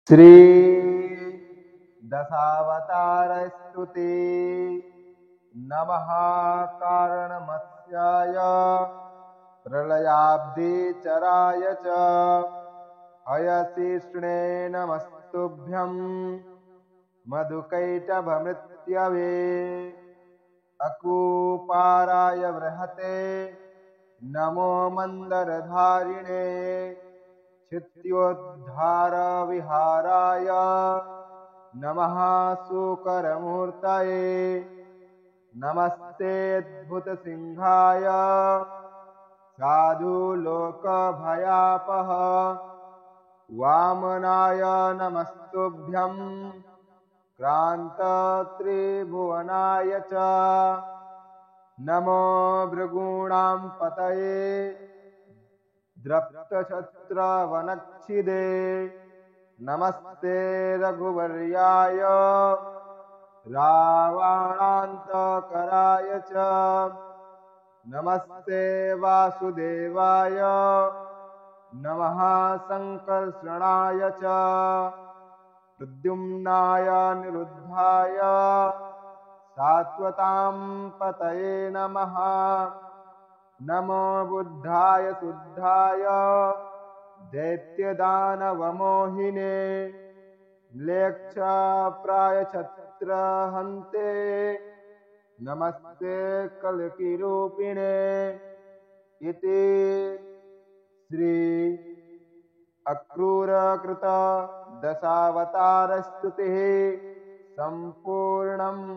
श्री दशावतारस्तुते नमः कारणमस्याय प्रलयाब्धिचराय च हयशिष्णे नमस्तुभ्यं मधुकैटभमृत्यवे अकूपाराय बृहते नमो मन्दरधारिणे चित्योद्धारविहाराय नमः सूकरमूर्तये नमस्तेऽद्भुतसिंहाय साधुलोकभयापः वामनाय नमस्तुभ्यं क्रान्तत्रिभुवनाय च नमो भृगूणां पतये द्रप्तशत्रवनच्छिदे नमस्ते रघुवर्याय रावणान्तकराय च नमस्ते वासुदेवाय नमः संकर्षणाय च प्रद्युम्नाय निरुद्धाय सात्वतां पतये नमः नमो बुद्धाय शुद्धाय दैत्यदानवमोहिने म्लेच्छप्रायच्छत्रहन्ते नमस्ते कल्किरूपिणे इति श्री अक्रूरकृत दशावतारस्तुतिः सम्पूर्णम्।